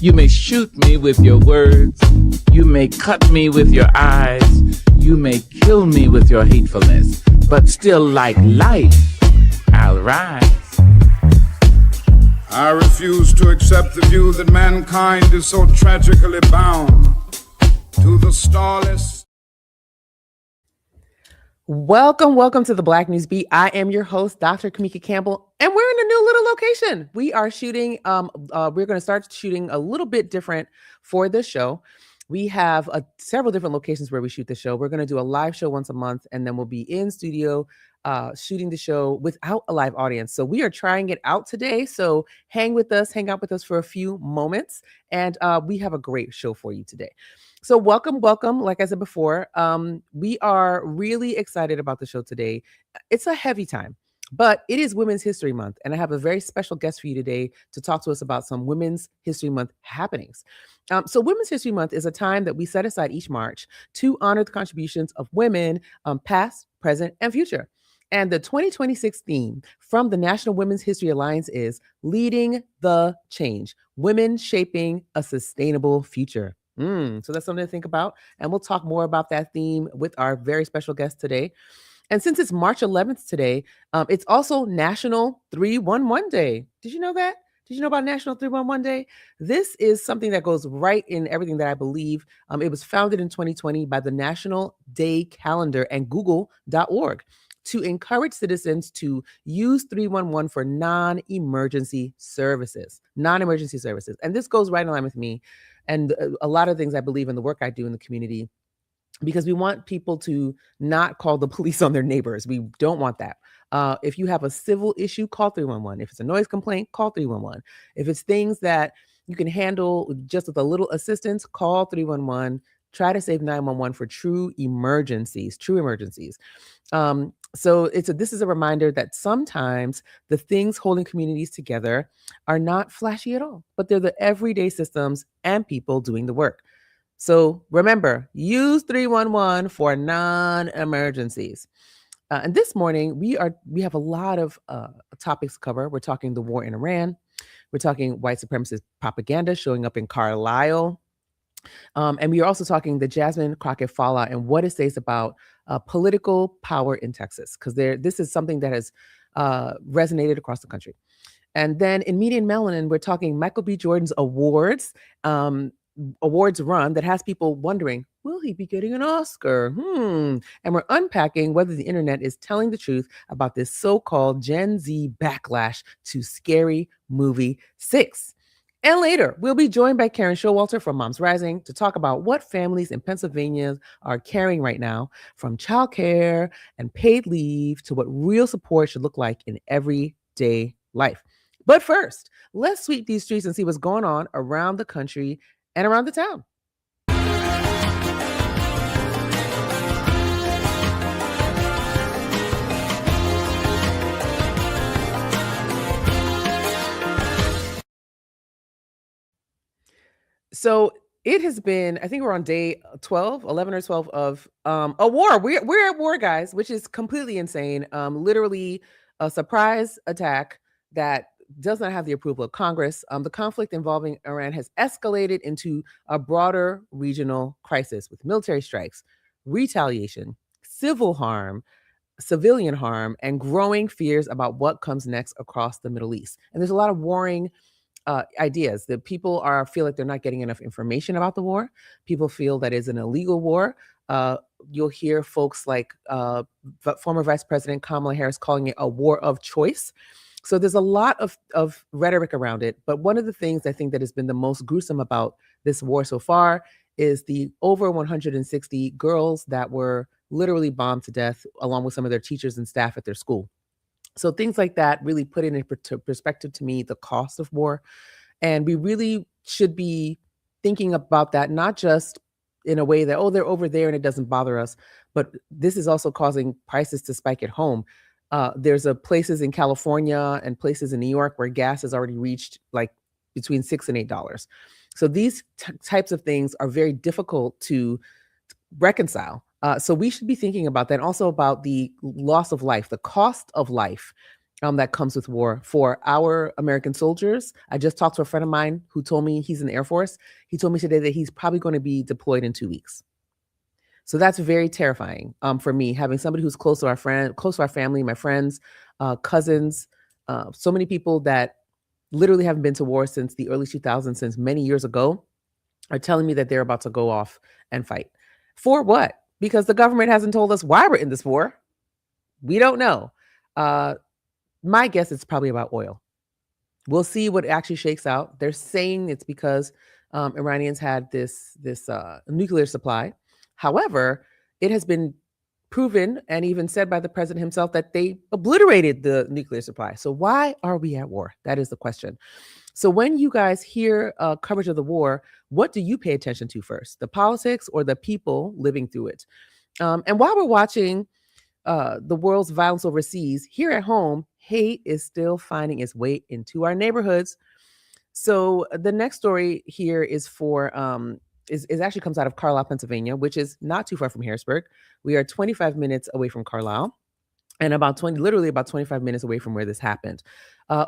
You may shoot me with your words. You may cut me with your eyes. You may kill me with your hatefulness. But still, like life, I'll rise. I refuse to accept the view that mankind is so tragically bound to the starless. Welcome to the Black News Beat. I am your host, Dr. Kamika Campbell, and we're in a new little location. We are shooting, we're going to start shooting a little bit different for this show. We have several different locations where we shoot the show. We're going to do a live show once a month, and then we'll be in studio shooting the show without a live audience. So we are trying it out today. So hang out with us for a few moments, and we have a great show for you today. So welcome. Like I said before, we are really excited about the show today. It's a heavy time, but it is Women's History Month, and I have a very special guest for you today to talk to us about some Women's History Month happenings. So Women's History Month is a time that we set aside each March to honor the contributions of women, past, present, and future. And the 2026 theme from the National Women's History Alliance is Leading the Change, Women Shaping a Sustainable Future. So that's something to think about. And we'll talk more about that theme with our very special guest today. And since it's March 11th today, it's also National 311 Day. Did you know that? Did you know about National 311 Day? This is something that goes right in everything that I believe. It was founded in 2020 by the National Day Calendar and Google.org to encourage citizens to use 311 for non-emergency services. And this goes right in line with me and a lot of things I believe in the work I do in the community, because we want people to not call the police on their neighbors. We don't want that. If you have a civil issue, call 311. If it's a noise complaint, call 311. If it's things that you can handle just with a little assistance, call 311. Try to save 911 for true emergencies. So this is a reminder that sometimes the things holding communities together are not flashy at all, but they're the everyday systems and people doing the work. So remember, use 311 for non-emergencies. And this morning, we have a lot of topics to cover. We're talking the war in Iran. We're talking white supremacist propaganda showing up in Carlisle. And we are also talking the Jasmine Crockett fallout and what it says about political power in Texas, because this is something that has resonated across the country. And then in Media and Melanin, we're talking Michael B. Jordan's awards run that has people wondering, will he be getting an Oscar? And we're unpacking whether the internet is telling the truth about this so-called Gen Z backlash to Scary Movie 6. And later, we'll be joined by Karen Showalter from Moms Rising to talk about what families in Pennsylvania are carrying right now, from childcare and paid leave to what real support should look like in everyday life. But first, let's sweep these streets and see what's going on around the country and around the town. So it has been, I think we're on day 11 or 12 of a war. We're at war, guys, which is completely insane. Literally a surprise attack that does not have the approval of Congress. The conflict involving Iran has escalated into a broader regional crisis with military strikes, retaliation, civil harm, civilian harm, and growing fears about what comes next across the Middle East. And there's a lot of warring ideas that people feel like they're not getting enough information about the war. People feel that it's an illegal war. You'll hear folks like former Vice President Kamala Harris calling it a war of choice. So there's a lot of rhetoric around it. But one of the things I think that has been the most gruesome about this war so far is the over 160 girls that were literally bombed to death, along with some of their teachers and staff at their school. So things like that really put in perspective to me the cost of war. And we really should be thinking about that, not just in a way that, oh, they're over there and it doesn't bother us, but this is also causing prices to spike at home. There's places in California and places in New York where gas has already reached like between $6 and $8. So these types of things are very difficult to reconcile. So we should be thinking about that, and also about the loss of life, the cost of life that comes with war. For our American soldiers, I just talked to a friend of mine who told me he's in the Air Force. He told me today that he's probably going to be deployed in 2 weeks. So that's very terrifying for me, having somebody who's close to our family, my friends, cousins, so many people that literally haven't been to war since the early 2000s, since many years ago, are telling me that they're about to go off and fight. For what? Because the government hasn't told us why we're in this war. We don't know. My guess is probably about oil. We'll see what actually shakes out. They're saying it's because Iranians had this nuclear supply. However, it has been proven and even said by the president himself that they obliterated the nuclear supply. So why are we at war? That is the question. So when you guys hear coverage of the war, what do you pay attention to first? The politics or the people living through it? And while we're watching the world's violence overseas, here at home, hate is still finding its way into our neighborhoods. So the next story here is for is actually comes out of Carlisle, Pennsylvania, which is not too far from Harrisburg. We are 25 minutes away from Carlisle, and literally about 25 minutes away from where this happened.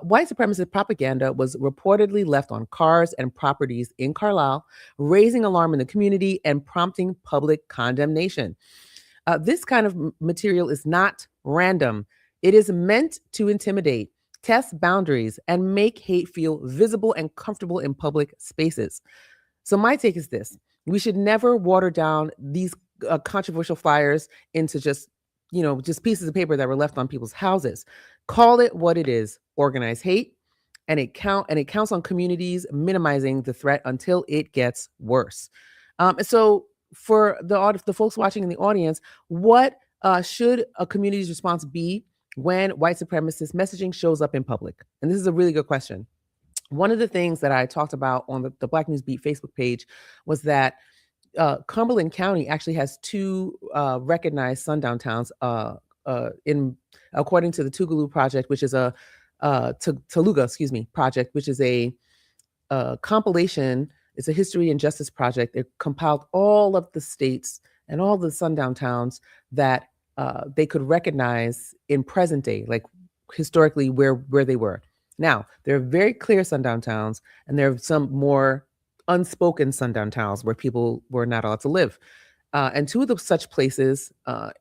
White supremacist propaganda was reportedly left on cars and properties in Carlisle, raising alarm in the community and prompting public condemnation. This kind of material is not random. It is meant to intimidate, test boundaries, and make hate feel visible and comfortable in public spaces. So my take is this: we should never water down these controversial flyers into just pieces of paper that were left on people's houses. Call it what it is: organized hate, and it counts on communities minimizing the threat until it gets worse. So for the folks watching in the audience, what should a community's response be when white supremacist messaging shows up in public? And this is a really good question. One of the things that I talked about on the Black News Beat Facebook page was that Cumberland County actually has two recognized sundown towns according to the Tougaloo Project, which is a Toluga, project, which is a compilation. It's a history and justice project. It compiled all of the states and all the sundown towns that they could recognize in present day, like historically where they were. Now, there are very clear sundown towns, and there are some more unspoken sundown towns where people were not allowed to live. And two of such places on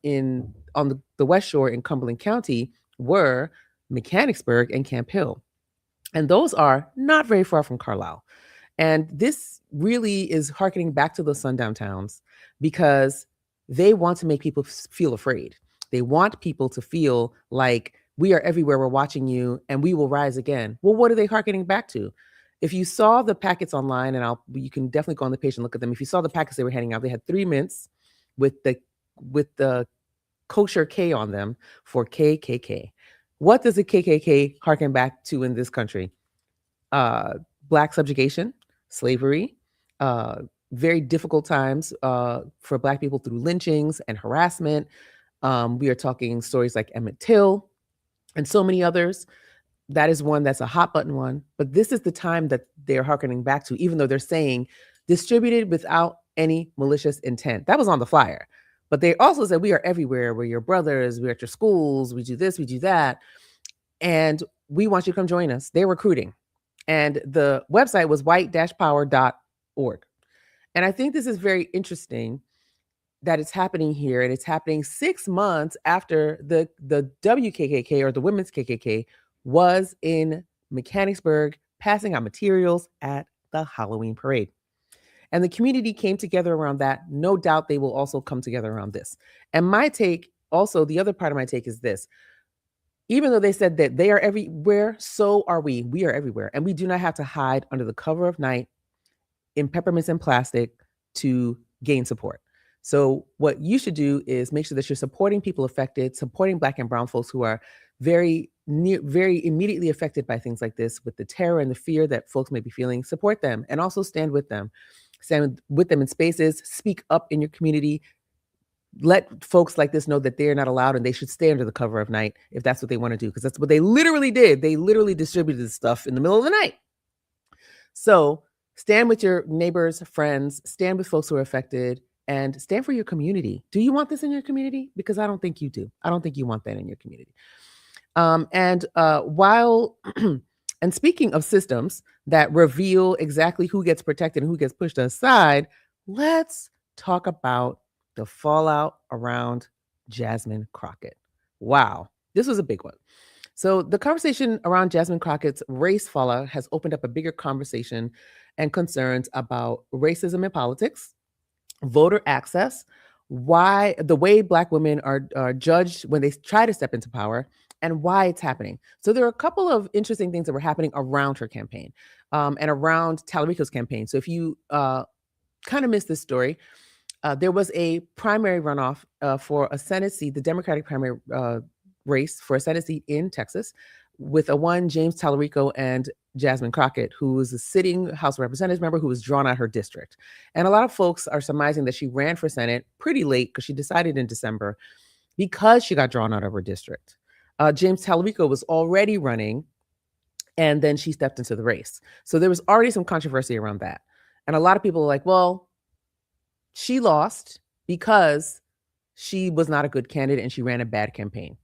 the West Shore in Cumberland County were Mechanicsburg and Camp Hill. And those are not very far from Carlisle. And this really is hearkening back to those sundown towns because they want to make people feel afraid. They want people to feel like we are everywhere, we're watching you, and we will rise again. Well, what are they hearkening back to? If you saw the packets online, and you can definitely go on the page and look at them. If you saw the packets they were handing out, they had 3 mints with the kosher K on them for KKK. What does the KKK harken back to in this country? Black subjugation, slavery, very difficult times for Black people through lynchings and harassment. We are talking stories like Emmett Till and so many others. That is one that's a hot button one. But this is the time that they're hearkening back to, even though they're saying distributed without any malicious intent. That was on the flyer. But they also said, we are everywhere. We're your brothers. We're at your schools. We do this. We do that. And we want you to come join us. They're recruiting. And the website was white-power.org. And I think this is very interesting that it's happening here, and it's happening 6 months after the WKKK, or the Women's KKK, was in Mechanicsburg passing out materials at the Halloween parade. And the community came together around that. No doubt they will also come together around this. And my take, also the other part of my take, is this: even though they said that they are everywhere, so are we. We are everywhere. And we do not have to hide under the cover of night in peppermints and plastic to gain support. So what you should do is make sure that you're supporting people affected, supporting Black and brown folks who are very immediately affected by things like this, with the terror and the fear that folks may be feeling. Support them, and also stand with them. Stand with them in spaces, speak up in your community. Let folks like this know that they're not allowed, and they should stay under the cover of night if that's what they want to do, because that's what they literally did. They literally distributed this stuff in the middle of the night. So stand with your neighbors, friends, stand with folks who are affected, and stand for your community. Do you want this in your community? Because I don't think you do. I don't think you want that in your community. While and speaking of systems that reveal exactly who gets protected and who gets pushed aside, let's talk about the fallout around Jasmine Crockett. Wow, this was a big one. So the conversation around Jasmine Crockett's race fallout has opened up a bigger conversation and concerns about racism in politics, voter access, why the way Black women are judged when they try to step into power, and why it's happening. So there are a couple of interesting things that were happening around her campaign and around Tallarico's campaign. So if you kind of missed this story, there was a primary runoff for a Senate seat, the Democratic primary race for a Senate seat in Texas, with a one James Tallarico and Jasmine Crockett, who was a sitting House of Representatives member who was drawn out her district. And a lot of folks are surmising that she ran for Senate pretty late because she decided in December because she got drawn out of her district. James Tallarico was already running, and then she stepped into the race. So there was already some controversy around that. And a lot of people are like, well, she lost because she was not a good candidate and she ran a bad campaign.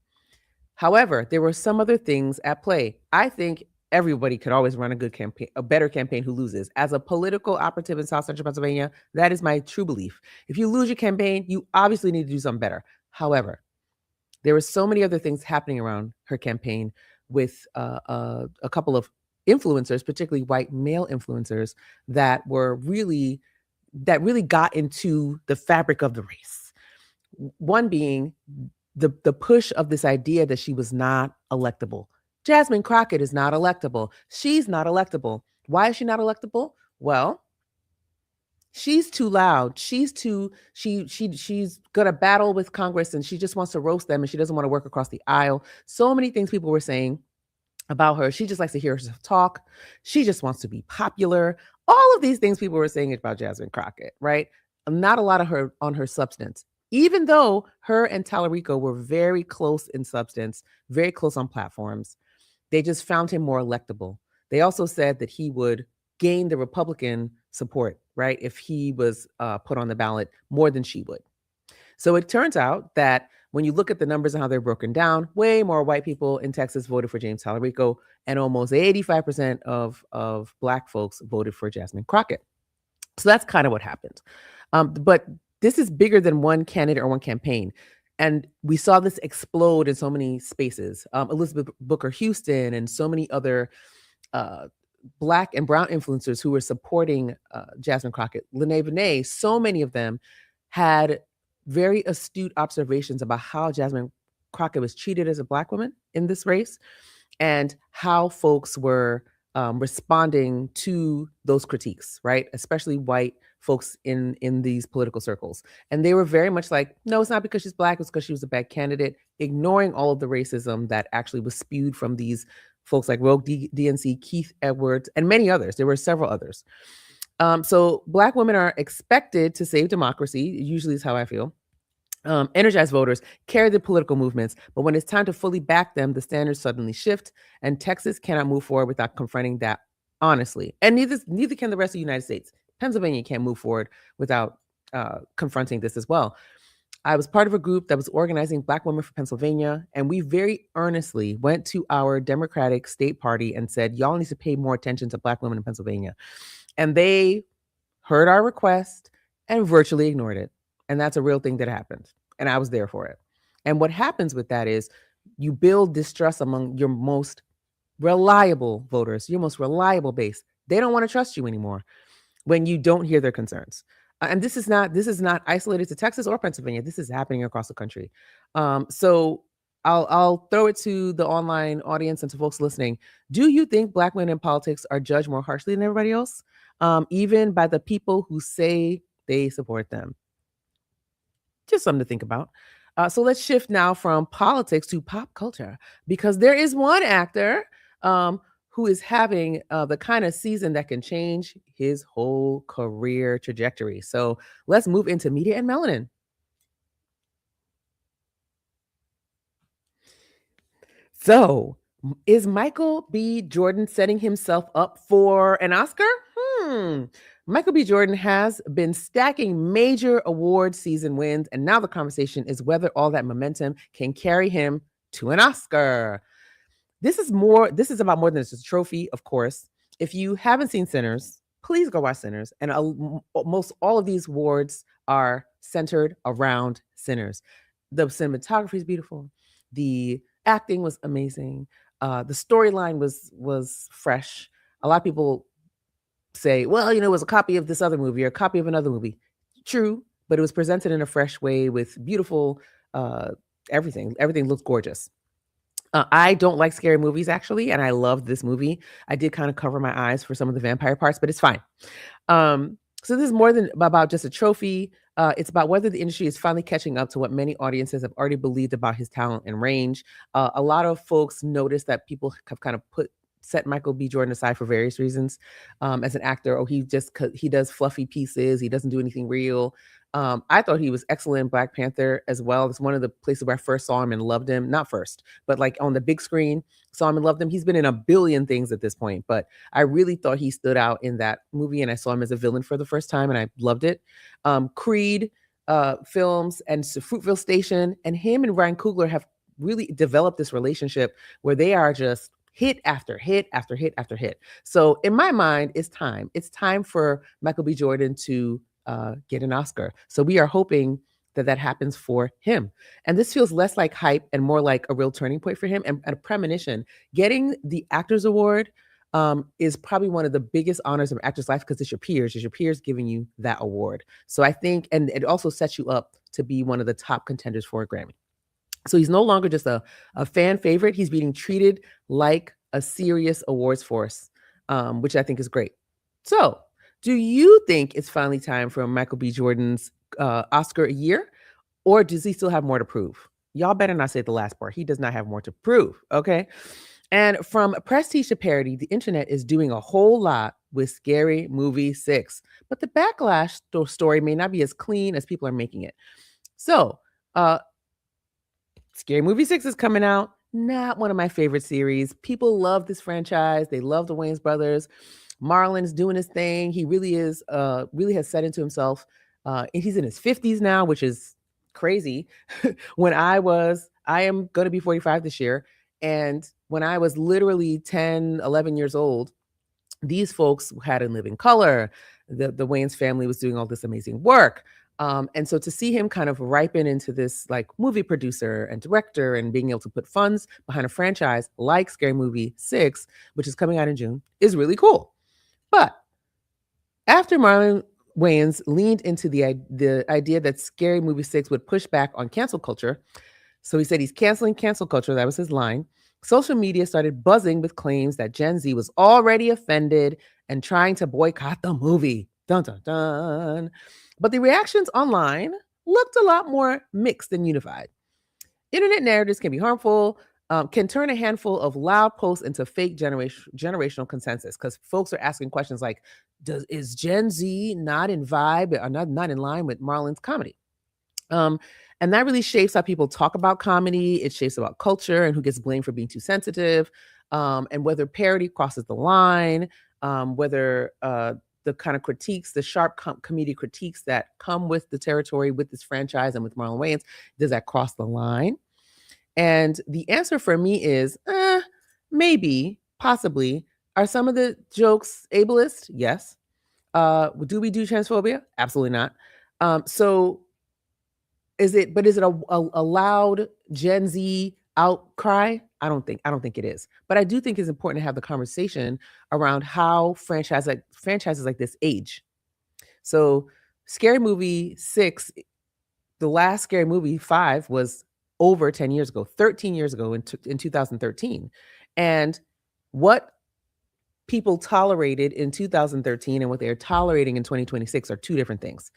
However, there were some other things at play. I think everybody could always run a good campaign, a better campaign who loses. As a political operative in South Central Pennsylvania, that is my true belief. If you lose your campaign, you obviously need to do something better. However, there were so many other things happening around her campaign with a couple of influencers, particularly white male influencers, that really got into the fabric of the race. One being the push of this idea that she was not electable. Jasmine Crockett is not electable. She's not electable. Why is she not electable? Well, she's too loud. She's gonna battle with Congress and she just wants to roast them and she doesn't want to work across the aisle. So many things people were saying about her. She just likes to hear herself talk. She just wants to be popular. All of these things people were saying about Jasmine Crockett, right? Not a lot of her on her substance. Even though her and Tallarico were very close in substance, very close on platforms, they just found him more electable. They also said that he would gain the Republican support, right, if he was put on the ballot more than she would. So it turns out that when you look at the numbers and how they're broken down, way more white people in Texas voted for James Tallarico, and almost 85% of Black folks voted for Jasmine Crockett. So that's kind of what happened. But this is bigger than one candidate or one campaign. And we saw this explode in so many spaces. Elizabeth Booker Houston and so many other Black and brown influencers who were supporting Jasmine Crockett, Lene Vinay, so many of them had very astute observations about how Jasmine Crockett was treated as a Black woman in this race and how folks were responding to those critiques, right? Especially white folks in these political circles. And they were very much like, no, it's not because she's Black, it's because she was a bad candidate, ignoring all of the racism that actually was spewed from these folks like Rogue DNC, Keith Edwards, and many others. There were several others. So Black women are expected to save democracy, usually is how I feel. Energize voters, carry the political movements, but when it's time to fully back them, the standards suddenly shift, and Texas cannot move forward without confronting that honestly. And neither can the rest of the United States. Pennsylvania can't move forward without confronting this as well. I was part of a group that was organizing Black women for Pennsylvania, and we very earnestly went to our Democratic state party and said, y'all need to pay more attention to Black women in Pennsylvania. And they heard our request and virtually ignored it. And that's a real thing that happened. And I was there for it. And what happens with that is you build distrust among your most reliable voters, your most reliable base. They don't want to trust you anymore when you don't hear their concerns. And this is not isolated to Texas or Pennsylvania. This is happening across the country. So I'll throw it to the online audience and to folks listening. Do you think Black women in politics are judged more harshly than everybody else, even by the people who say they support them? Just something to think about. So let's shift now from politics to pop culture, because there is one actor who is having the kind of season that can change his whole career trajectory. So let's move into media and melanin. So is Michael B. Jordan setting himself up for an Oscar? Michael B. Jordan has been stacking major award season wins, and now the conversation is whether all that momentum can carry him to an Oscar. This is about more than just a trophy, of course. If you haven't seen Sinners, please go watch Sinners. And most all of these awards are centered around Sinners. The cinematography is beautiful. The acting was amazing. The storyline was fresh. A lot of people say, well, it was a copy of this other movie or a copy of another movie. True, but it was presented in a fresh way with beautiful everything. Everything looks gorgeous. I don't like scary movies, actually, and I loved this movie. I did kind of cover my eyes for some of the vampire parts, but it's fine. So this is more than about just a trophy. It's about whether the industry is finally catching up to what many audiences have already believed about his talent and range. A lot of folks notice that people have kind of set Michael B. Jordan aside for various reasons as an actor. Oh, he does fluffy pieces. He doesn't do anything real. I thought he was excellent in Black Panther as well. It's one of the places where I first saw him and loved him. Not first, but like on the big screen, saw him and loved him. He's been in a billion things at this point, but I really thought he stood out in that movie, and I saw him as a villain for the first time, and I loved it. Creed films and Fruitvale Station, and him and Ryan Coogler have really developed this relationship where they are just hit after hit after hit after hit. So in my mind, it's time. It's time for Michael B. Jordan to get an Oscar. So we are hoping that happens for him. And this feels less like hype and more like a real turning point for him and a premonition. Getting the Actors Award is probably one of the biggest honors of an actor's life because it's your peers giving you that award. So I think, and it also sets you up to be one of the top contenders for a Grammy. So he's no longer just a fan favorite. He's being treated like a serious awards force, which I think is great. So do you think it's finally time for Michael B. Jordan's Oscar a year, or does he still have more to prove? Y'all better not say the last part. He does not have more to prove, okay? And from prestige to parody, the internet is doing a whole lot with Scary Movie 6, but the backlash story may not be as clean as people are making it. So, Scary Movie 6 is coming out. Not one of my favorite series. People love this franchise. They love the Wayans brothers. Marlon's doing his thing. He really has set into himself. And he's in his 50s now, which is crazy. I am going to be 45 this year. And when I was literally 10, 11 years old, these folks had In Living Color. The Wayans family was doing all this amazing work. And so to see him kind of ripen into this like movie producer and director and being able to put funds behind a franchise like Scary Movie 6, which is coming out in June, is really cool. But after Marlon Wayans leaned into the idea that Scary Movie 6 would push back on cancel culture, so he said he's canceling cancel culture, that was his line, social media started buzzing with claims that Gen Z was already offended and trying to boycott the movie. Dun, dun, dun. But the reactions online looked a lot more mixed than unified. Internet narratives can be harmful, can turn a handful of loud posts into fake generational consensus, because folks are asking questions like, is Gen Z not in vibe or not in line with Marlon's comedy? And that really shapes how people talk about comedy. It shapes about culture and who gets blamed for being too sensitive, and whether parody crosses the line, whether the kind of critiques, the sharp comedic critiques that come with the territory, with this franchise and with Marlon Wayans, does that cross the line? And the answer for me is, maybe, possibly. Are some of the jokes ableist? Yes. Do we do transphobia? Absolutely not. So is it a loud Gen Z outcry? I don't think it is. But I do think it's important to have the conversation around how franchises like this age. So Scary Movie 6, the last Scary Movie 5 was over 10 years ago, 13 years ago in 2013. And what people tolerated in 2013 and what they're tolerating in 2026 are two different things.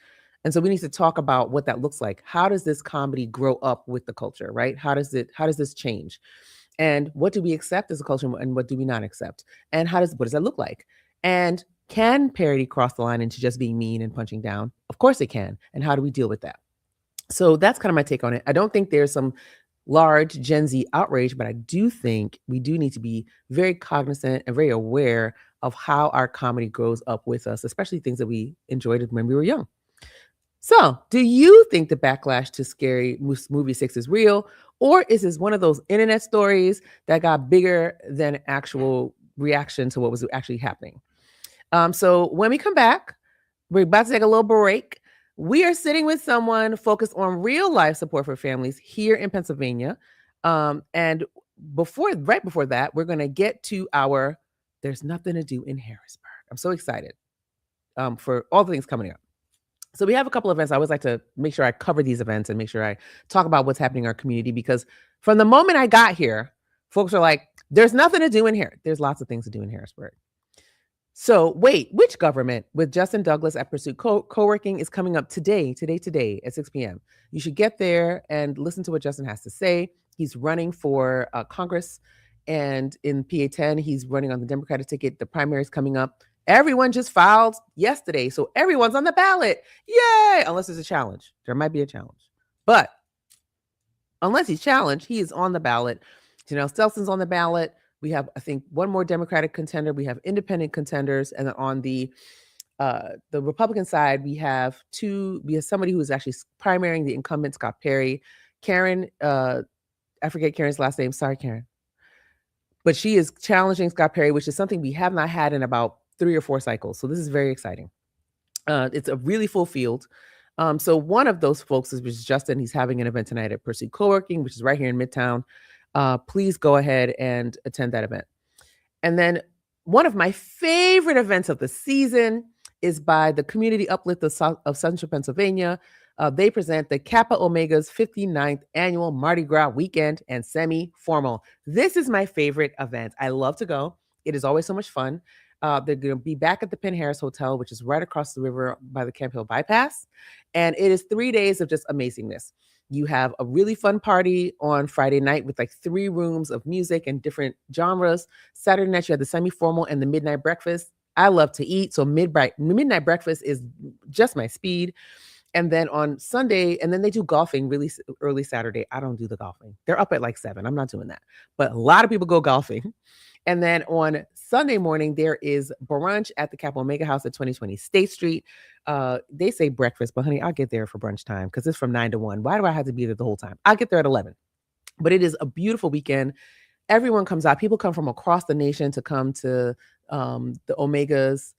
And so we need to talk about what that looks like. How does this comedy grow up with the culture, right? How does this change? And what do we accept as a culture and what do we not accept? And what does that look like? And can parody cross the line into just being mean and punching down? Of course it can. And how do we deal with that? So that's kind of my take on it. I don't think there's some large Gen Z outrage, but I do think we do need to be very cognizant and very aware of how our comedy grows up with us, especially things that we enjoyed when we were young. So, do you think the backlash to Scary Movie 6 is real? Or is this one of those internet stories that got bigger than actual reaction to what was actually happening? So, when we come back, we're about to take a little break. We are sitting with someone focused on real life support for families here in Pennsylvania. And right before that, we're going to get to our There's Nothing to Do in Harrisburg. I'm so excited for all the things coming up. So we have a couple of events. I always like to make sure I cover these events and make sure I talk about what's happening in our community, because from the moment I got here, folks are like, there's nothing to do in here. There's lots of things to do in Harrisburg. So wait, which government? With Justin Douglas at Pursuit Co-working is coming up today at 6 p.m. You should get there and listen to what Justin has to say. He's running for Congress, and in PA 10, he's running on the Democratic ticket. The primary is coming up. Everyone just filed yesterday, so everyone's on the ballot. Yay! Unless there's a challenge. There might be a challenge. But unless he's challenged, he is on the ballot. Janelle Stelson's on the ballot. We have, I think, one more Democratic contender. We have independent contenders. And then on the Republican side, we have somebody who is actually primarying the incumbent, Scott Perry. Karen, I forget Karen's last name. Sorry, Karen. But she is challenging Scott Perry, which is something we have not had in about 3 or 4 cycles. So this is very exciting. It's a really full field. So one of those folks is Justin. He's having an event tonight at Pursuit Co-working, which is right here in Midtown. Please go ahead and attend that event. And then one of my favorite events of the season is by the Community Uplift of Central Pennsylvania. They present the Kappa Omega's 59th annual Mardi Gras weekend and semi-formal. This is my favorite event. I love to go. It is always so much fun. They're going to be back at the Penn Harris Hotel, which is right across the river by the Camp Hill Bypass. And it is 3 days of just amazingness. You have a really fun party on Friday night with like 3 rooms of music and different genres. Saturday night, you have the semi-formal and the midnight breakfast. I love to eat, so midnight breakfast is just my speed. And then on Sunday, and then they do golfing really early Saturday. I don't do the golfing. They're up at like 7. I'm not doing that. But a lot of people go golfing. And then on Sunday morning, there is brunch at the Kappa Omega House at 2020 State Street. They say breakfast, but honey, I'll get there for brunch time because it's from 9 to 1. Why do I have to be there the whole time? I'll get there at 11. But it is a beautiful weekend. Everyone comes out. People come from across the nation to come to the Omegas,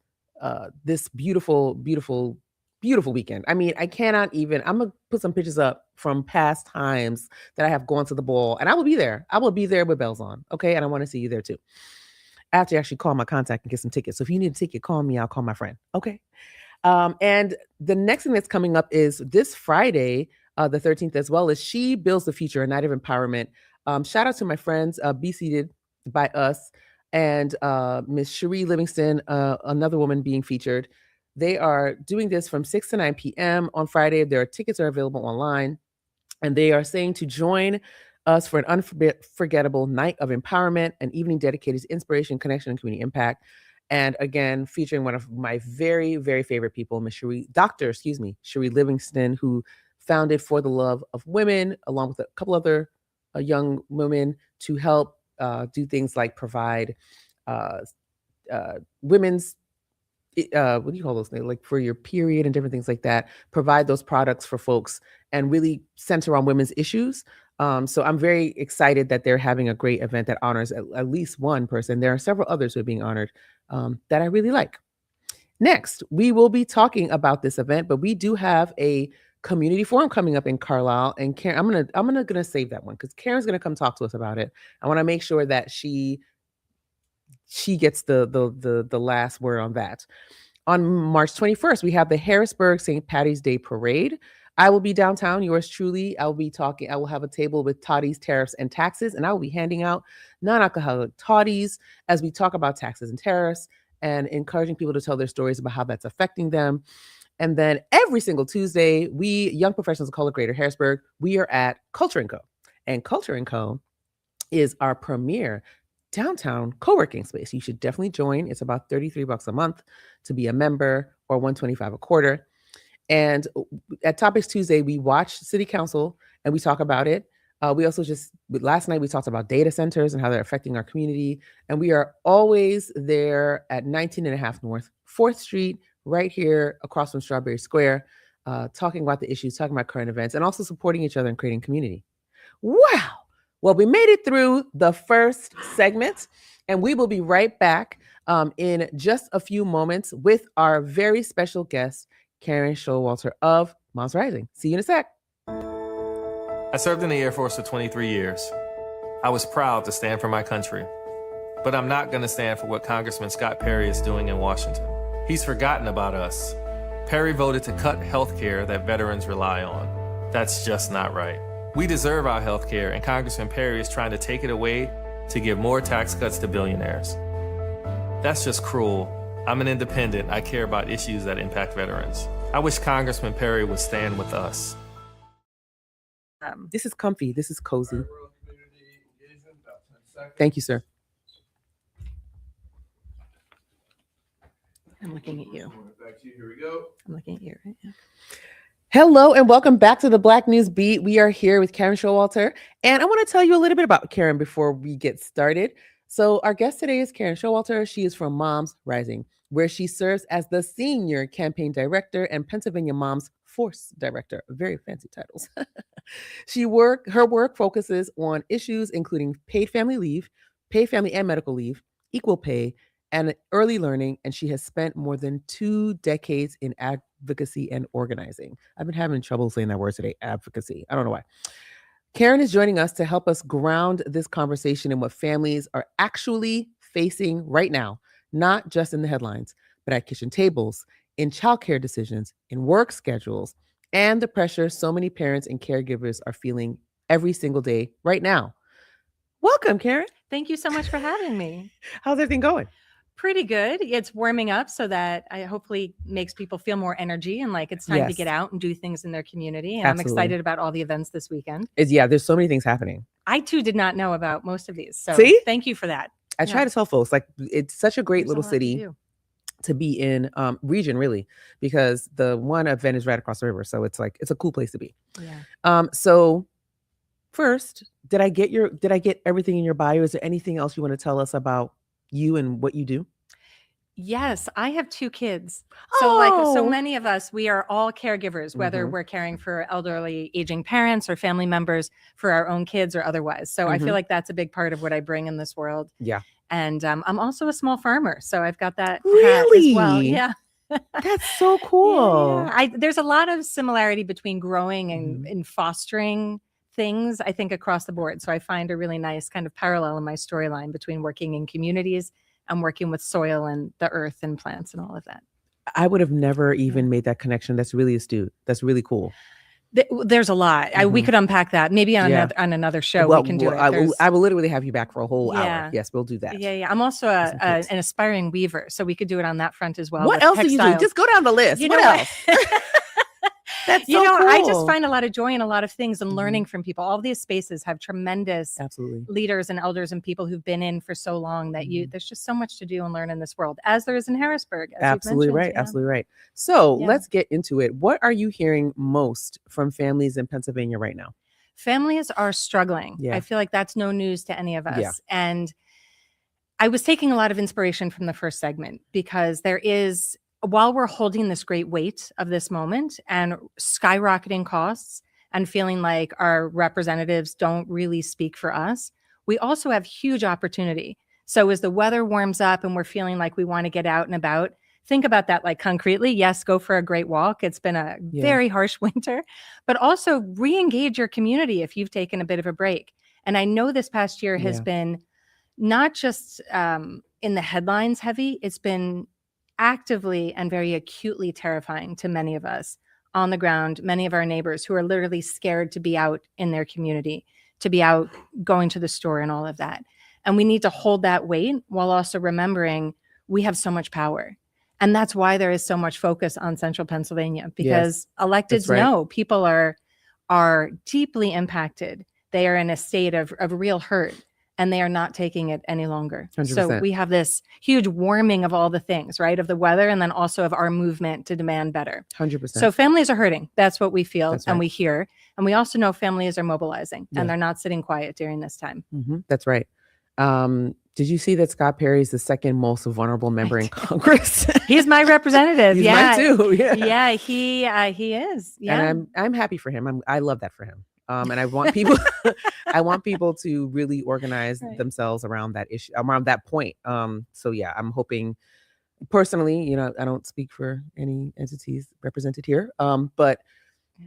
this beautiful, beautiful, beautiful weekend. I mean, I'm going to put some pictures up from past times that I have gone to the ball, and I will be there. I will be there with bells on. Okay. And I want to see you there too. I have to actually call my contact and get some tickets. So if you need a ticket, call me. I'll call my friend. Okay. And the next thing that's coming up is this Friday, the 13th, as well as She Builds the Future, a night of empowerment. Shout out to my friends, Be Seated by Us, and Miss Cherie Livingston, another woman being featured. They are doing this from 6 to 9 p.m. on Friday. Their tickets are available online, and they are saying to join us for an unforgettable night of empowerment, an evening dedicated to inspiration, connection, and community impact. And again, featuring one of my very, very favorite people, Dr. Cherie Livingston, who founded For the Love of Women, along with a couple other young women, to help do things like provide women's what do you call those things, like for your period and different things like that, provide those products for folks and really center on women's issues. So I'm very excited that they're having a great event that honors at least one person. There are several others who are being honored that I really like. Next, we will be talking about this event, but we do have a community forum coming up in Carlisle, and Karen, I'm gonna save that one because Karen's gonna come talk to us about it. I want to make sure that she gets the last word on that. On March 21st, we have the Harrisburg St. Patty's Day Parade. I will be downtown, yours truly. I will have a table with toddies, tariffs, and taxes, and I will be handing out non-alcoholic toddies as we talk about taxes and tariffs and encouraging people to tell their stories about how that's affecting them. And then every single Tuesday, we, young professionals of color, Greater Harrisburg, we are at Culture & Co. And Culture & Co. is our premier downtown co-working space. You should definitely join. It's about $33 a month to be a member, or $125 a quarter. And at Topics Tuesday, we watch City Council and we talk about it. We also last night we talked about data centers and how they're affecting our community. And we are always there at 19.5 North 4th Street, right here across from Strawberry Square. talking about the issues, talking about current events, and also supporting each other and creating community. Wow. Well, we made it through the first segment, and we will be right back in just a few moments with our very special guest, Karen Showalter of Moms Rising. See you in a sec. I served in the Air Force for 23 years. I was proud to stand for my country. But I'm not going to stand for what Congressman Scott Perry is doing in Washington. He's forgotten about us. Perry voted to cut health care that veterans rely on. That's just not right. We deserve our health care, and Congressman Perry is trying to take it away to give more tax cuts to billionaires. That's just cruel. I'm an independent. I care about issues that impact veterans. I wish Congressman Perry would stand with us. This is comfy. This is cozy. Thank you, sir. I'm looking at you. Here we go. I'm looking at you right now. Hello and welcome back to the Black News Beat. We are here with Karen Showalter, and I want to tell you a little bit about Karen before we get started. So our guest today is Karen Showalter. She is from Moms Rising, where she serves as the Senior Campaign Director and Pennsylvania Moms Force Director. Very fancy titles. Her work focuses on issues including paid family leave, paid family and medical leave, equal pay, and early learning, and she has spent more than 2 decades in advocacy and organizing. I've been having trouble saying that word today, advocacy. I don't know why. Karen is joining us to help us ground this conversation in what families are actually facing right now, not just in the headlines, but at kitchen tables, in childcare decisions, in work schedules, and the pressure so many parents and caregivers are feeling every single day right now. Welcome, Karen. Thank you so much for having me. How's everything going? Pretty good. It's warming up so that I hopefully makes people feel more energy and like it's time to get out and do things in their community. And Absolutely. I'm excited about all the events this weekend. There's so many things happening. I too did not know about most of these. So See? Thank you for that. I try to tell folks, like, it's such a great There's a little lot city do. to be in, region really, because the one event is right across the river. So it's like, it's a cool place to be. Yeah. So first, did I get everything in your bio? Is there anything else you want to tell us about you and what you do? Yes, I have 2 kids. So so Oh. many of us, we are all caregivers, whether we're caring for elderly aging parents or family members, for our own kids or otherwise. So I feel like that's a big part of what I bring in this world. Yeah. And I'm also a small farmer, so I've got that hat Really? as well. Yeah. That's so cool. Yeah. There's a lot of similarity between growing and fostering things, I think, across the board. So I find a really nice kind of parallel in my storyline between working in communities and working with soil and the earth and plants and all of that. I would have never even made that connection. That's really astute. That's really cool. There's a lot. We could unpack that maybe on another show. We can do it. I will literally have you back for a whole hour. Yeah. Yes, we'll do that. Yeah. I'm also an aspiring weaver, so we could do it on that front as well. What else do you do? Just go down the list. What else? That's so cool. I just find a lot of joy in a lot of things and learning from people. All these spaces have tremendous leaders and elders and people who've been in for so long that there's just so much to do and learn in this world, as there is in Harrisburg. Absolutely right. Yeah. Absolutely right. So let's get into it. What are you hearing most from families in Pennsylvania right now? Families are struggling. Yeah. I feel like that's no news to any of us. Yeah. And I was taking a lot of inspiration from the first segment because there is, while we're holding this great weight of this moment and skyrocketing costs and feeling like our representatives don't really speak for us, we also have huge opportunity. So as the weather warms up and we're feeling like we want to get out and about, think about that like concretely. Yes, go for a great walk. It's been a very harsh winter, but also re-engage your community if you've taken a bit of a break. And I know this past year has been not just in the headlines heavy, it's been actively and very acutely terrifying to many of us on the ground, many of our neighbors who are literally scared to be out in their community, to be out going to the store and all of that. And we need to hold that weight while also remembering we have so much power. And that's why there is so much focus on central Pennsylvania, because electeds know people are deeply impacted. They are in a state of real hurt. And they are not taking it any longer. 100%. So we have this huge warming of all the things, right? Of the weather, and then also of our movement to demand better. 100%. So families are hurting. That's what we feel and we hear. And we also know families are mobilizing and they're not sitting quiet during this time. That's right. Did you see that Scott Perry is the second most vulnerable member in Congress? He's my representative. He's yeah. mine too. Yeah. Yeah, he is. Yeah. And I'm happy for him. I love that for him. And I want people I want people to really organize themselves around that issue, around that point. So yeah, I'm hoping personally, I don't speak for any entities represented here. But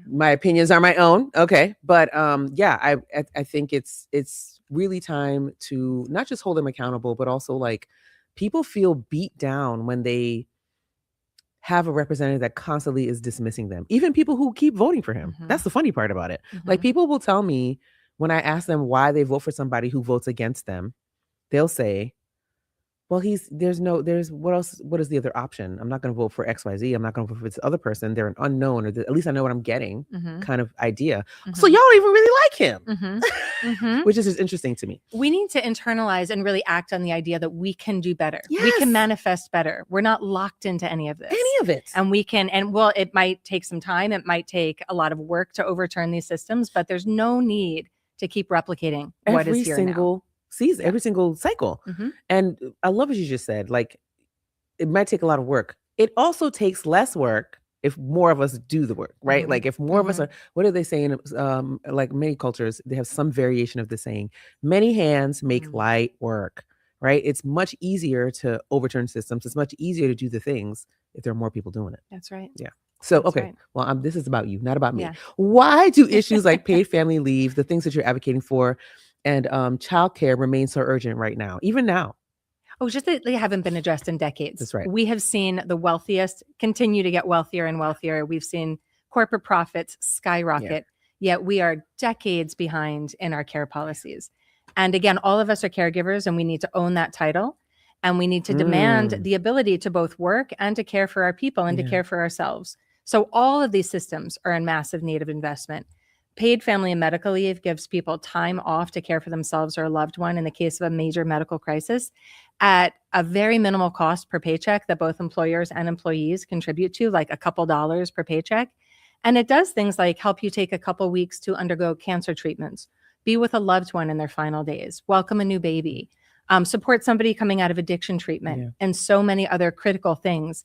my opinions are my own. Okay. But yeah, I think it's really time to not just hold them accountable, but also like people feel beat down when they have a representative that constantly is dismissing them. Even people who keep voting for him. That's the funny part about it. Like people will tell me when I ask them why they vote for somebody who votes against them, they'll say, well, what is the other option? I'm not going to vote for XYZ. I'm not going to vote for this other person. They're an unknown, or at least I know what I'm getting kind of idea. So y'all don't even really like him, which is just interesting to me. We need to internalize and really act on the idea that we can do better. Yes. We can manifest better. We're not locked into any of this. And we can, it might take some time. It might take a lot of work to overturn these systems, but there's no need to keep replicating what is here now. Season, every single cycle. And I love what you just said. Like, it might take a lot of work. It also takes less work if more of us do the work, right? Like if more of us are, what are they saying? Like many cultures, they have some variation of the saying, many hands make light work, right? It's much easier to overturn systems. It's much easier to do the things if there are more people doing it. That's right. Yeah. So, That's okay. right. Well, this is about you, not about me. Yeah. Why do issues like paid family leave, the things that you're advocating for, and childcare remain so urgent right now, even now? Oh, just that they haven't been addressed in decades. That's right. We have seen the wealthiest continue to get wealthier and wealthier. We've seen corporate profits skyrocket, yet we are decades behind in our care policies. And again, all of us are caregivers, and we need to own that title. And we need to demand the ability to both work and to care for our people and to care for ourselves. So all of these systems are in massive need of investment. Paid family and medical leave gives people time off to care for themselves or a loved one in the case of a major medical crisis at a very minimal cost per paycheck that both employers and employees contribute to, like a couple dollars per paycheck. And it does things like help you take a couple weeks to undergo cancer treatments, be with a loved one in their final days, welcome a new baby, support somebody coming out of addiction treatment, and so many other critical things.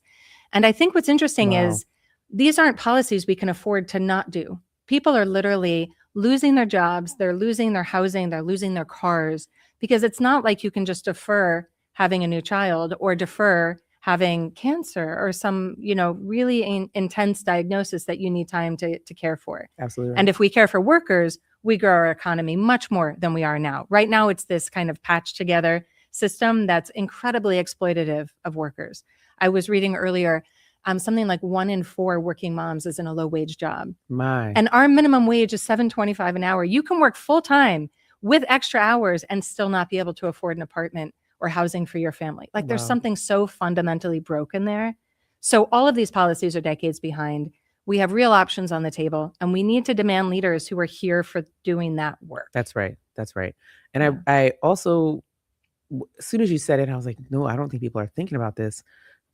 And I think what's interesting is these aren't policies we can afford to not do. People are literally losing their jobs, they're losing their housing, they're losing their cars, because it's not like you can just defer having a new child or defer having cancer or some, really intense diagnosis that you need time to care for. Absolutely. And if we care for workers, we grow our economy much more than we are now. Right now, it's this kind of patched together system that's incredibly exploitative of workers. I was reading earlier, something like 1 in 4 working moms is in a low wage job. And our minimum wage is $7.25 an hour. You can work full time with extra hours and still not be able to afford an apartment or housing for your family. Like there's something so fundamentally broken there. So all of these policies are decades behind. We have real options on the table, and we need to demand leaders who are here for doing that work. That's right. And I also, as soon as you said it, I was like, no, I don't think people are thinking about this.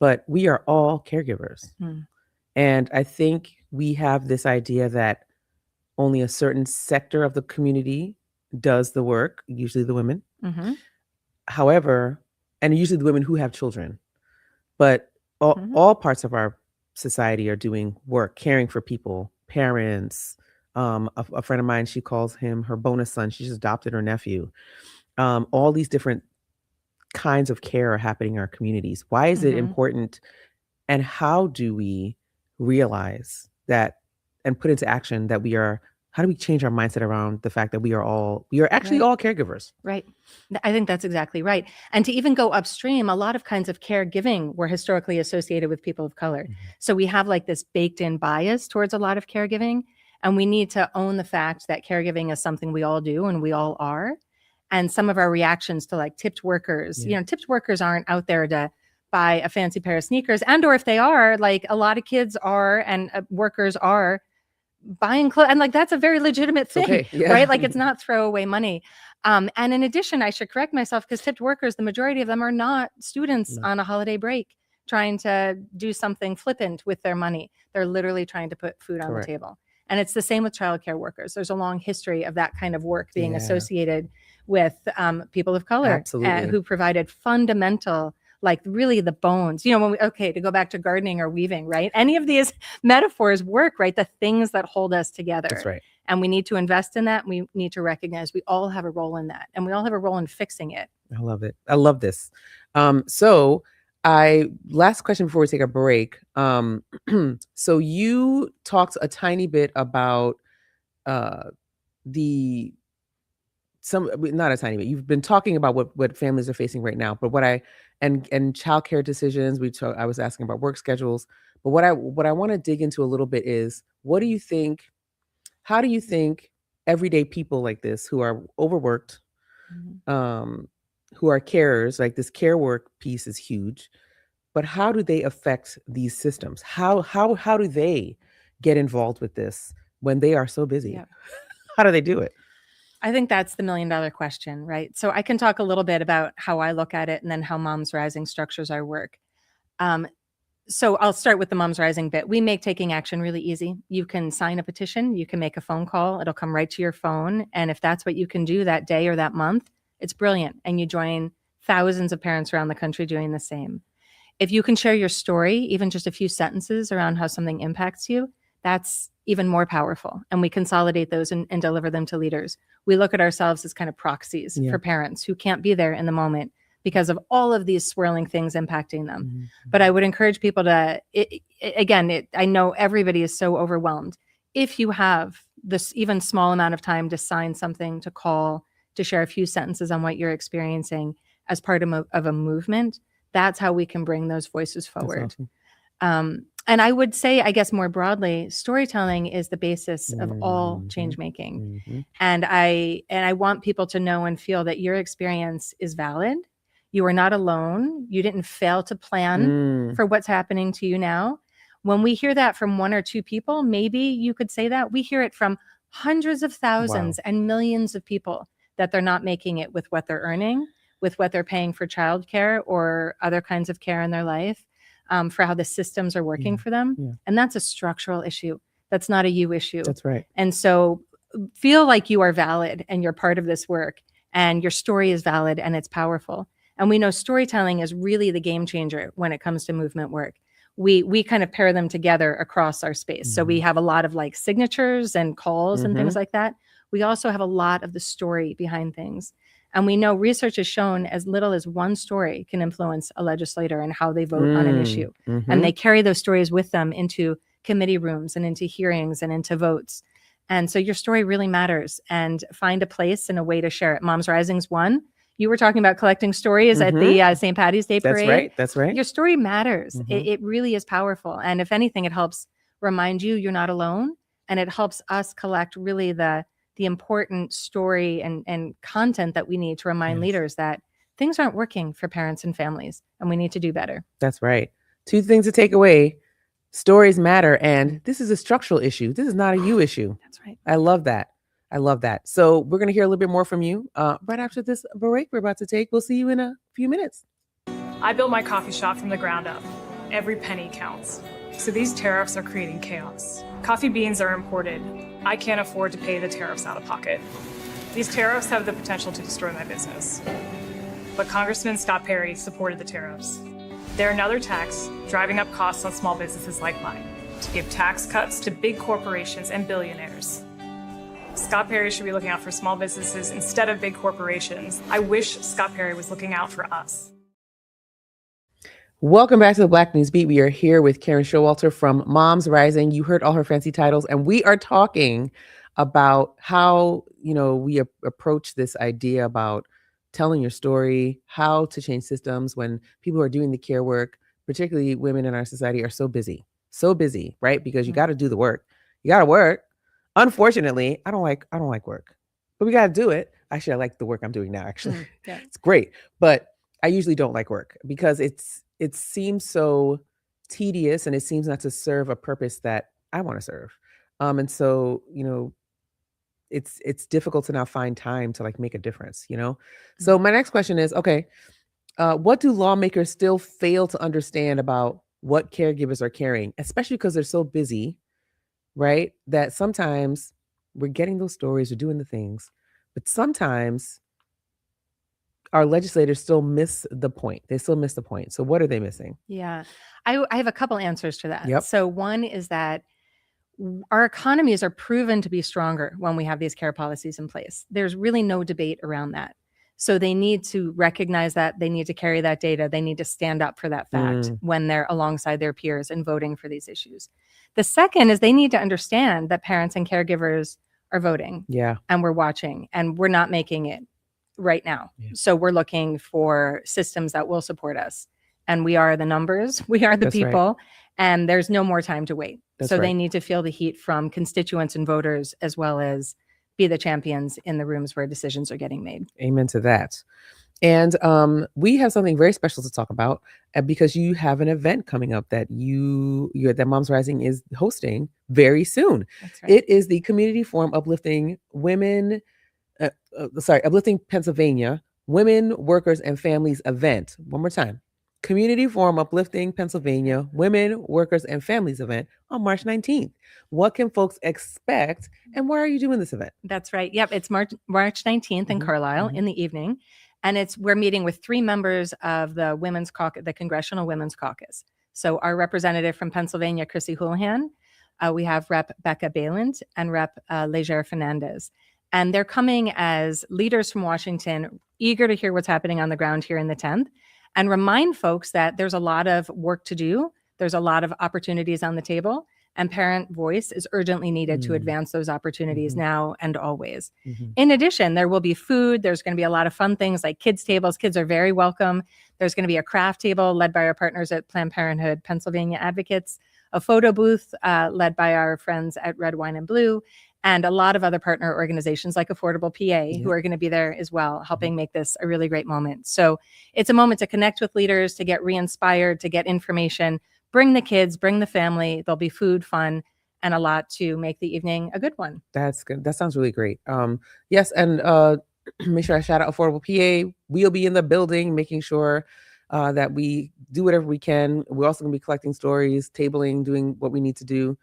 But we are all caregivers. And I think we have this idea that only a certain sector of the community does the work, usually the women. However, and usually the women who have children. But all parts of our society are doing work, caring for people, parents. A friend of mine, she calls him her bonus son. She just adopted her nephew. All these different kinds of care are happening in our communities. Why is it important, and how do we realize that and put into action that how do we change our mindset around the fact that we are actually all caregivers? Right. I think that's exactly right. And to even go upstream, a lot of kinds of caregiving were historically associated with people of color. So we have like this baked in bias towards a lot of caregiving, and we need to own the fact that caregiving is something we all do and we all are. And some of our reactions to like tipped workers, tipped workers aren't out there to buy a fancy pair of sneakers. And or if they are, like a lot of kids are and workers are buying clothes. And like that's a very legitimate thing, right? Like it's not throwaway money. And in addition, I should correct myself, because tipped workers, the majority of them are not students on a holiday break trying to do something flippant with their money. They're literally trying to put food on the table. And it's the same with childcare workers. There's a long history of that kind of work being associated with people of color who provided fundamental, like really the bones, when to go back to gardening or weaving, right? Any of these metaphors work, right? The things that hold us together. That's right. And we need to invest in that. We need to recognize we all have a role in that, and we all have a role in fixing it. I love it. I love this. Last question before we take a break. So you talked a tiny bit about not a tiny bit. You've been talking about what families are facing right now, but and childcare decisions. I was asking about work schedules, but what I want to dig into a little bit is, how do you think everyday people like this who are overworked, who are carers, like this care work piece is huge, but how do they affect these systems? How do they get involved with this when they are so busy? Yeah. How do they do it? I think that's the $1 million question, right? So I can talk a little bit about how I look at it and then how Moms Rising structures our work. So I'll start with the Moms Rising bit. We make taking action really easy. You can sign a petition, you can make a phone call, it'll come right to your phone. And if that's what you can do that day or that month, it's brilliant. And you join thousands of parents around the country doing the same. If you can share your story, even just a few sentences around how something impacts you, that's even more powerful. And we consolidate those and deliver them to leaders. We look at ourselves as kind of proxies for parents who can't be there in the moment because of all of these swirling things impacting them. Mm-hmm. But I would encourage people to, I know everybody is so overwhelmed. If you have this even small amount of time to sign something, to call, to share a few sentences on what you're experiencing as part of a movement, that's how we can bring those voices forward. Awesome. And I would say, I guess more broadly, storytelling is the basis of all change making. Mm-hmm. And I want people to know and feel that your experience is valid. You are not alone. You didn't fail to plan for what's happening to you now. When we hear that from one or two people, maybe you could say that. We hear it from hundreds of thousands and millions of people that they're not making it with what they're earning, with what they're paying for childcare or other kinds of care in their life, for how the systems are working for them. Yeah. And that's a structural issue. That's not a you issue. That's right. And so feel like you are valid and you're part of this work and your story is valid and it's powerful. And we know storytelling is really the game changer when it comes to movement work. We kind of pair them together across our space. So we have a lot of like signatures and calls and things like that. We also have a lot of the story behind things. And we know research has shown as little as one story can influence a legislator and how they vote on an issue. Mm-hmm. And they carry those stories with them into committee rooms and into hearings and into votes. And so your story really matters, and find a place and a way to share it. Moms Rising's one. You were talking about collecting stories at the St. Patty's Day Parade. That's right. Your story matters. It really is powerful. And if anything, it helps remind you you're not alone. And it helps us collect really the important story and content that we need to remind leaders that things aren't working for parents and families, and we need to do better. That's right. Two things to take away. Stories matter, and this is a structural issue. This is not a you issue. That's right. I love that. I love that. So we're going to hear a little bit more from you right after this break we're about to take. We'll see you in a few minutes. I built my coffee shop from the ground up. Every penny counts. So these tariffs are creating chaos. Coffee beans are imported. I can't afford to pay the tariffs out of pocket. These tariffs have the potential to destroy my business. But Congressman Scott Perry supported the tariffs. They're another tax driving up costs on small businesses like mine to give tax cuts to big corporations and billionaires. Scott Perry should be looking out for small businesses instead of big corporations. I wish Scott Perry was looking out for us. Welcome back to the Black News Beat. We are here with Karen Showalter from Moms Rising. You heard all her fancy titles, and we are talking about how, we approach this idea about telling your story, how to change systems when people who are doing the care work, particularly women in our society, are so busy, right? Because you got to do the work. You got to work. Unfortunately, I don't like work, but we got to do it. Actually, I like the work I'm doing now. Actually, It's great, but I usually don't like work because it seems so tedious and it seems not to serve a purpose that I want to serve. And so, it's difficult to now find time to like make a difference, So my next question is, okay, what do lawmakers still fail to understand about what caregivers are carrying, especially because they're so busy right? That sometimes we're getting those stories, we're doing the things, but sometimes our legislators still miss the point. They still miss the point. So what are they missing? Yeah. I have a couple answers to that. Yep. So one is that our economies are proven to be stronger when we have these care policies in place. There's really no debate around that. So they need to recognize that. They need to carry that data. They need to stand up for that fact when they're alongside their peers and voting for these issues. The second is they need to understand that parents and caregivers are voting. Yeah. And we're watching, and we're not making it right now. Yeah. So we're looking for systems that will support us. And we are the numbers. We are the That's people. right. And there's no more time to wait. That's so right. they need to feel the heat from constituents and voters, as well as be the champions in the rooms where decisions are getting made. Amen to that. And we have something very special to talk about because you have an event coming up that that Moms Rising is hosting very soon. That's right. It is the Community Forum Uplifting Uplifting Pennsylvania Women, Workers, and Families event. One more time. Community Forum Uplifting Pennsylvania Women, Workers, and Families event on March 19th. What can folks expect, and why are you doing this event? That's right. Yep, it's March 19th in Carlisle in the evening, and we're meeting with 3 members of the Women's Caucus, the Congressional Women's Caucus. So our representative from Pennsylvania, Chrissy Houlihan, we have Rep. Becca Bayland and Rep. Leger Fernandez. And they're coming as leaders from Washington, eager to hear what's happening on the ground here in the 10th. And remind folks that there's a lot of work to do. There's a lot of opportunities on the table, and parent voice is urgently needed to advance those opportunities now and always. In addition, there will be food. There's going to be a lot of fun things like kids tables. Kids are very welcome. There's going to be a craft table led by our partners at Planned Parenthood Pennsylvania Advocates, a photo booth led by our friends at Red Wine and Blue, and a lot of other partner organizations like Affordable PA who are going to be there as well, helping make this a really great moment. So it's a moment to connect with leaders, to get re-inspired, to get information, bring the kids, bring the family. There'll be food, fun, and a lot to make the evening a good one. That's good. That sounds really great. Yes, and make sure I shout out Affordable PA. We'll be in the building making sure that we do whatever we can. We're also going to be collecting stories, tabling, doing what we need to do.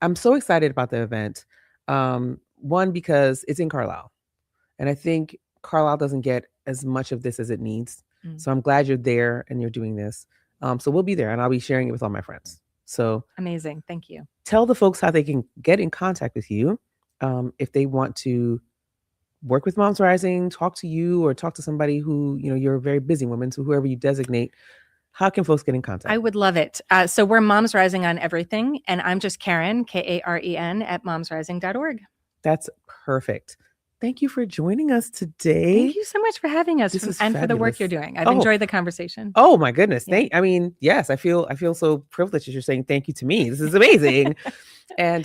I'm so excited about the event. One, because it's in Carlisle. And I think Carlisle doesn't get as much of this as it needs. So I'm glad you're there and you're doing this. So we'll be there and I'll be sharing it with all my friends. So amazing. Thank you. Tell the folks how they can get in contact with you if they want to work with Moms Rising, talk to you, or talk to somebody who, you're a very busy woman. So whoever you designate. How can folks get in contact? I would love it. So we're Moms Rising on everything. And I'm just Karen, Karen, at momsrising.org. That's perfect. Thank you for joining us today. Thank you so much for having us and for the work you're doing. I've enjoyed the conversation. Oh my goodness. Yeah. Yes, I feel so privileged that you're saying thank you to me. This is amazing. And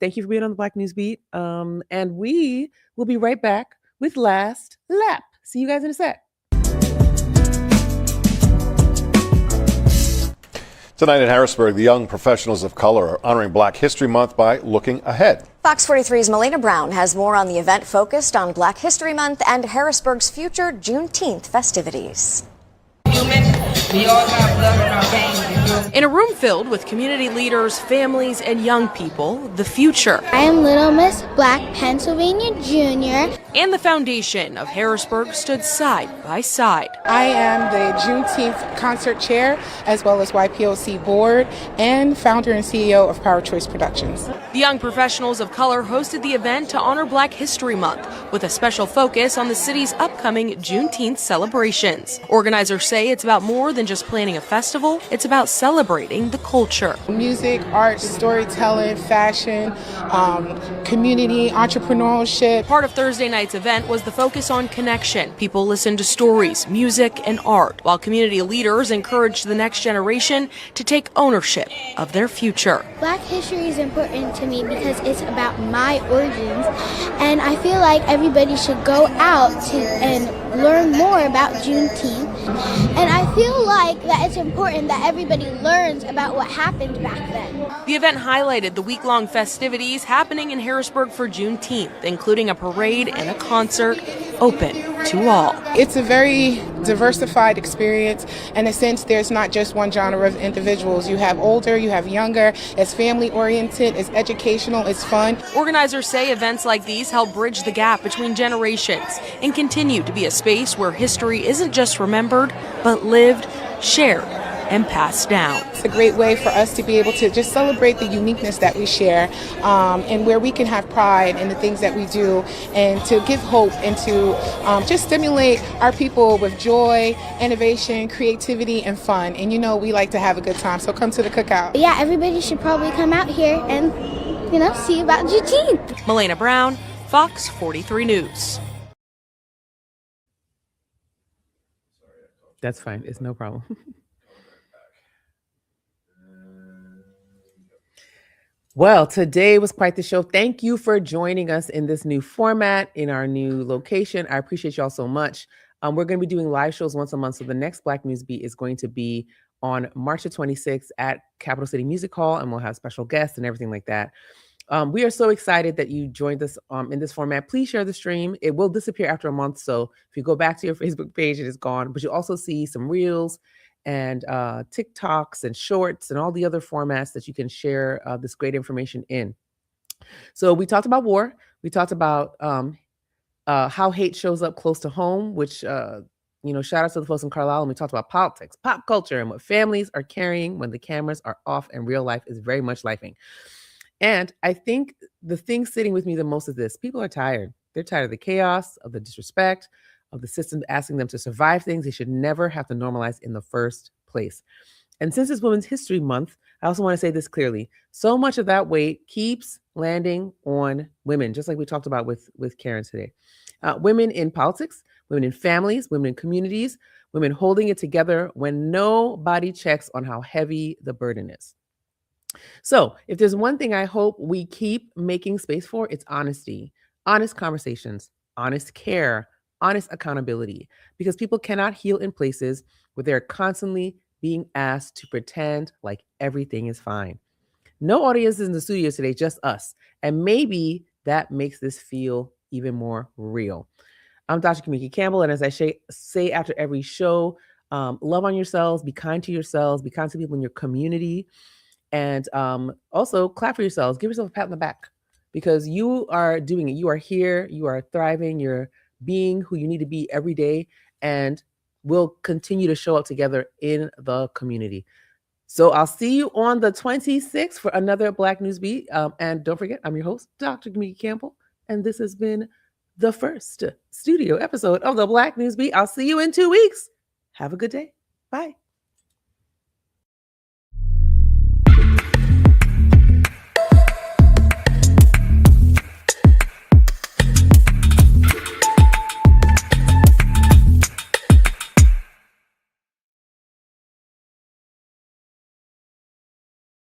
thank you for being on the Black News Beat. And we will be right back with Last Lap. See you guys in a sec. Tonight in Harrisburg, the young professionals of color are honoring Black History Month by looking ahead. Fox 43's Melina Brown has more on the event focused on Black History Month and Harrisburg's future Juneteenth festivities. We all got blood in our veins. In a room filled with community leaders, families, and young people, the future. I am Little Miss Black Pennsylvania Jr. And the foundation of Harrisburg stood side by side. I am the Juneteenth concert chair, as well as YPOC board, and founder and CEO of Power Choice Productions. The young professionals of color hosted the event to honor Black History Month, with a special focus on the city's upcoming Juneteenth celebrations. Organizers say it's about more than just planning a festival, it's about celebrating the culture. Music, art, storytelling, fashion, community, entrepreneurship. Part of Thursday night's event was the focus on connection. People listened to stories, music, and art, while community leaders encouraged the next generation to take ownership of their future. Black history is important to me because it's about my origins, and I feel like everybody should go out and learn more about Juneteenth. And I feel like that it's important that everybody learns about what happened back then. The event highlighted the week-long festivities happening in Harrisburg for Juneteenth, including a parade and a concert open to all. It's a very diversified experience. In a sense, there's not just one genre of individuals. You have older, you have younger. It's family oriented, it's educational, it's fun. Organizers say events like these help bridge the gap between generations and continue to be a space where history isn't just remembered, but lived, shared, and passed down. It's a great way for us to be able to just celebrate the uniqueness that we share, and where we can have pride in the things that we do, and to give hope and to just stimulate our people with joy, innovation, creativity, and fun. And we like to have a good time, so come to the cookout. Yeah, everybody should probably come out here and, see about Juneteenth. Milena Brown, Fox 43 News. That's fine. It's no problem. Well, today was quite the show. Thank you for joining us in this new format, in our new location. I appreciate y'all so much. We're going to be doing live shows once a month. So the next Black News Beat is going to be on March the 26th at Capital City Music Hall, and we'll have special guests and everything like that. We are so excited that you joined us in this format. Please share the stream. It will disappear after a month. So if you go back to your Facebook page, it is gone. But you'll also see some reels and TikToks and shorts and all the other formats that you can share this great information in. So we talked about war. We talked about how hate shows up close to home, which, shout out to the folks in Carlisle. And we talked about politics, pop culture, and what families are carrying when the cameras are off and real life is very much lifing. And I think the thing sitting with me the most is this. People are tired. They're tired of the chaos, of the disrespect, of the system asking them to survive things they should never have to normalize in the first place. And since it's Women's History Month, I also want to say this clearly. So much of that weight keeps landing on women, just like we talked about with Karen today. Women in politics, women in families, women in communities, women holding it together when nobody checks on how heavy the burden is. So if there's one thing I hope we keep making space for, it's honesty, honest conversations, honest care, honest accountability, because people cannot heal in places where they're constantly being asked to pretend like everything is fine. No audience is in the studio today, just us. And maybe that makes this feel even more real. I'm Dr. Kamiki Campbell, and as I say after every show, love on yourselves, be kind to yourselves, be kind to people in your community, and also clap for yourselves. Give yourself a pat on the back, because you are doing it. You are here. You are thriving. You're being who you need to be every day, and we'll continue to show up together in the community. So I'll see you on the 26th for another Black News Beat. And don't forget, I'm your host, Dr. Kamiki Campbell, and this has been the first studio episode of the Black News Beat. I'll see you in 2 weeks. Have a good day. Bye.